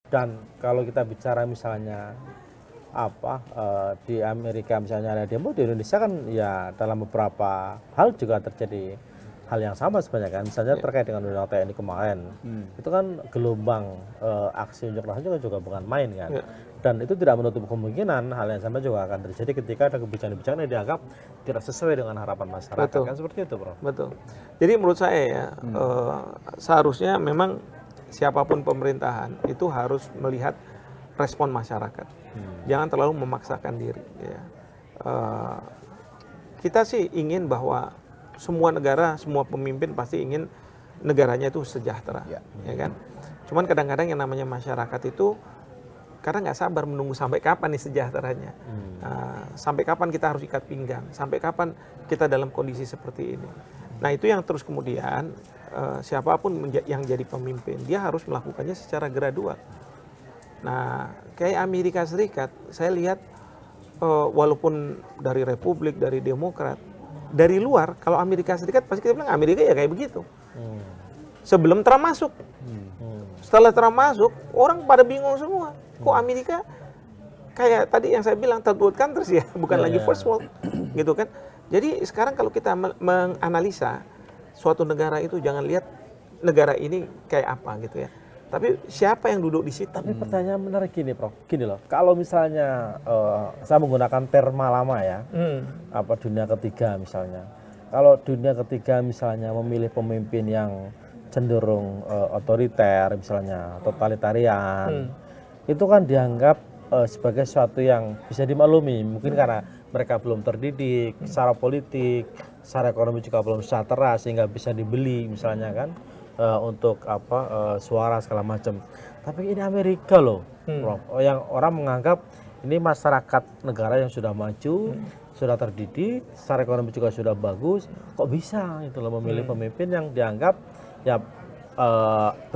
Dan kalau kita bicara misalnya di Amerika misalnya ada demo, di Indonesia kan ya dalam beberapa hal juga terjadi hal yang sama sebenarnya kan, misalnya terkait dengan undang TNI kemarin, itu kan gelombang aksi unjuk rasa juga bukan main kan, dan itu tidak menutup kemungkinan hal yang sama juga akan terjadi ketika ada kebijakan-kebijakan yang dianggap tidak sesuai dengan harapan masyarakat. Betul. Kan seperti itu, Bro. Betul. Jadi menurut saya ya seharusnya memang siapapun pemerintahan itu harus melihat respon masyarakat, jangan terlalu memaksakan diri. Ya. Kita sih ingin bahwa semua negara, semua pemimpin pasti ingin negaranya itu sejahtera, ya kan? Cuman kadang-kadang yang namanya masyarakat itu karena nggak sabar menunggu sampai kapan nih sejahteranya, sampai kapan kita harus ikat pinggang, sampai kapan kita dalam kondisi seperti ini. Nah itu yang terus kemudian siapapun yang jadi pemimpin dia harus melakukannya secara gradual. Nah kayak Amerika Serikat, saya lihat walaupun dari Republik, dari Demokrat, dari luar, kalau Amerika Serikat pasti kita bilang Amerika ya kayak begitu. Sebelum Trump masuk, setelah Trump masuk, orang pada bingung semua. Kok Amerika kayak tadi yang saya bilang third world countries ya, bukan lagi first world, gitu kan? Jadi sekarang kalau kita menganalisa suatu negara itu jangan lihat negara ini kayak apa gitu ya. Tapi siapa yang duduk di situ? Tapi pertanyaan menarik gini, Prof. Gini loh, kalau misalnya saya menggunakan terma lama ya, dunia ketiga misalnya. Kalau dunia ketiga misalnya memilih pemimpin yang cenderung otoriter, misalnya totalitarian, itu kan dianggap sebagai sesuatu yang bisa dimaklumi. Mungkin karena mereka belum terdidik secara politik, secara ekonomi juga belum sejahtera sehingga bisa dibeli misalnya kan. Untuk suara segala macam. Tapi ini Amerika loh, Prof. Yang orang menganggap ini masyarakat negara yang sudah maju, sudah terdidik, secara ekonomi juga sudah bagus, kok bisa itu loh memilih pemimpin yang dianggap ya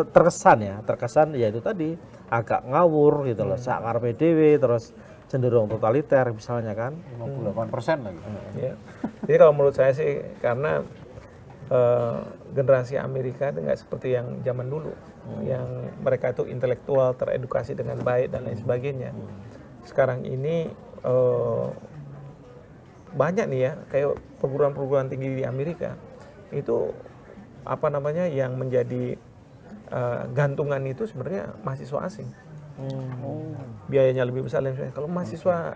terkesan ya itu tadi agak ngawur gitu loh, sakar PDW, terus cenderung totaliter misalnya kan, 58% lagi. Ya. Jadi kalau menurut saya sih karena generasi Amerika itu nggak seperti yang zaman dulu, yang mereka itu intelektual, teredukasi dengan baik dan lain sebagainya. Sekarang ini banyak nih ya, kayak perguruan-perguruan tinggi di Amerika itu yang menjadi gantungan itu sebenarnya mahasiswa asing. Biayanya lebih besar. Kalau mahasiswa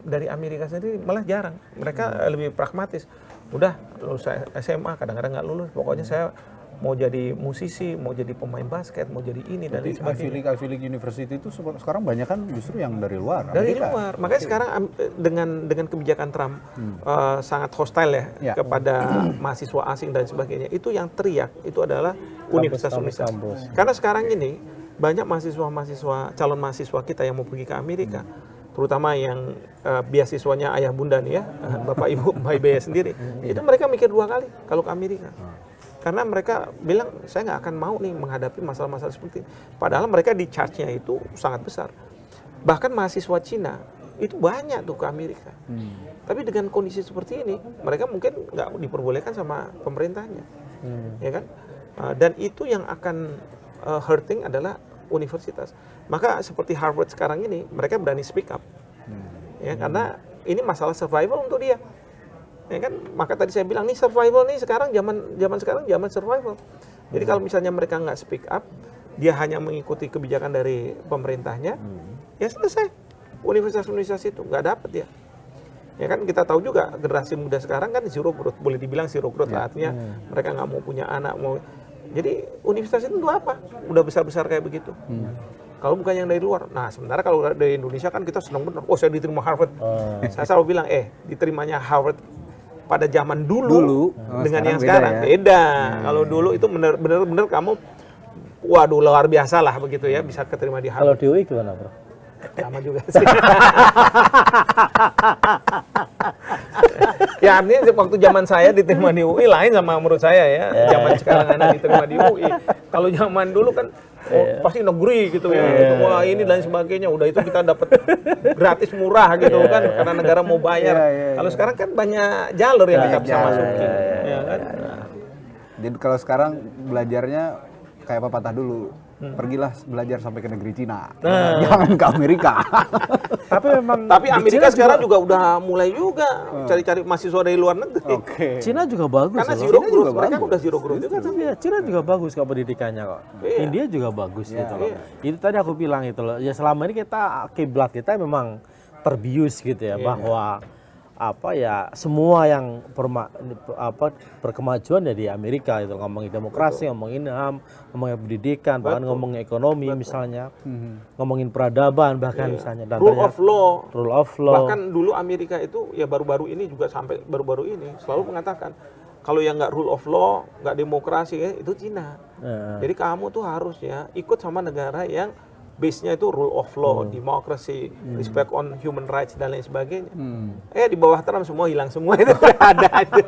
dari Amerika sendiri malah jarang, mereka lebih pragmatis. Udah lulus SMA kadang-kadang nggak lulus, pokoknya saya mau jadi musisi, mau jadi pemain basket, mau jadi ini dan lain sebagainya. Ivy League University itu sekarang banyak kan justru yang dari luar. Dari luar, makanya sekarang dengan kebijakan Trump sangat hostile ya kepada mahasiswa asing dan sebagainya. Itu yang teriak itu adalah universitas-universitas. Karena sekarang ini banyak mahasiswa calon mahasiswa kita yang mau pergi ke Amerika. Terutama yang beasiswanya ayah bunda nih ya, bapak ibu Mbak sendiri, itu mereka mikir 2 kali kalau ke Amerika. Karena mereka bilang, saya nggak akan mau nih menghadapi masalah-masalah seperti ini. Padahal mereka di charge-nya itu sangat besar. Bahkan mahasiswa Cina, itu banyak tuh ke Amerika. Tapi dengan kondisi seperti ini, mereka mungkin nggak diperbolehkan sama pemerintahnya. Ya kan? Dan itu yang akan hurting adalah universitas. Maka seperti Harvard sekarang ini, mereka berani speak up. Ya, karena ini masalah survival untuk dia. Ya kan? Maka tadi saya bilang nih survival nih sekarang zaman survival. Jadi kalau misalnya mereka nggak speak up, dia hanya mengikuti kebijakan dari pemerintahnya, ya selesai. Universitas-universitas itu nggak dapat ya. Ya kan kita tahu juga generasi muda sekarang kan zero growth, boleh dibilang zero growth lah, artinya mereka nggak mau punya anak, jadi universitas itu untuk apa? Udah besar-besar kayak begitu. Kalau bukan yang dari luar. Nah, sementara kalau dari Indonesia kan kita senang benar. Oh, saya diterima Harvard. Saya selalu bilang, diterimanya Harvard pada zaman dulu dengan yang sekarang beda. Kalau dulu itu benar-benar kamu, waduh luar biasa lah begitu ya, bisa keterima di Harvard. Kalau di UI gimana, Bro? Sama juga sih. Ya artinya waktu zaman saya diterima di UI lain sama menurut saya ya. Zaman sekarang anak diterima di UI. Kalau zaman dulu kan pasti negeri gitu ya. Wah ini dan sebagainya. Udah itu kita dapat gratis murah gitu kan. Karena negara mau bayar. Kalau sekarang kan banyak jalur yang kita bisa masuki. Ya kan? Jadi kalau sekarang belajarnya kayak pepatah dulu. pergilah belajar sampai ke negeri Cina. Jangan ke Amerika. Tapi Amerika sekarang juga udah mulai juga cari-cari mahasiswa dari luar negeri. Cina juga bagus. Karena zero growth, mereka udah zero growth juga. Cina juga bagus kok pendidikannya kok. India juga bagus gitu loh. Itu tadi aku bilang itu loh. Ya selama ini kiblat kita memang terbius gitu ya, bahwa semua yang berkemajuan ya di Amerika itu, ngomongin demokrasi, ngomongin HAM, ngomongin pendidikan, bahkan ngomongin ekonomi misalnya, ngomongin peradaban bahkan misalnya, dan rule of law. Bahkan dulu Amerika itu ya baru-baru ini juga, sampai baru-baru ini selalu mengatakan kalau yang nggak rule of law, nggak demokrasi itu Cina. Jadi kamu tuh harusnya ikut sama negara yang base-nya itu rule of law, demokrasi, respect on human rights dan lain sebagainya. Di bawah Trump semua hilang semua, itu ada aja.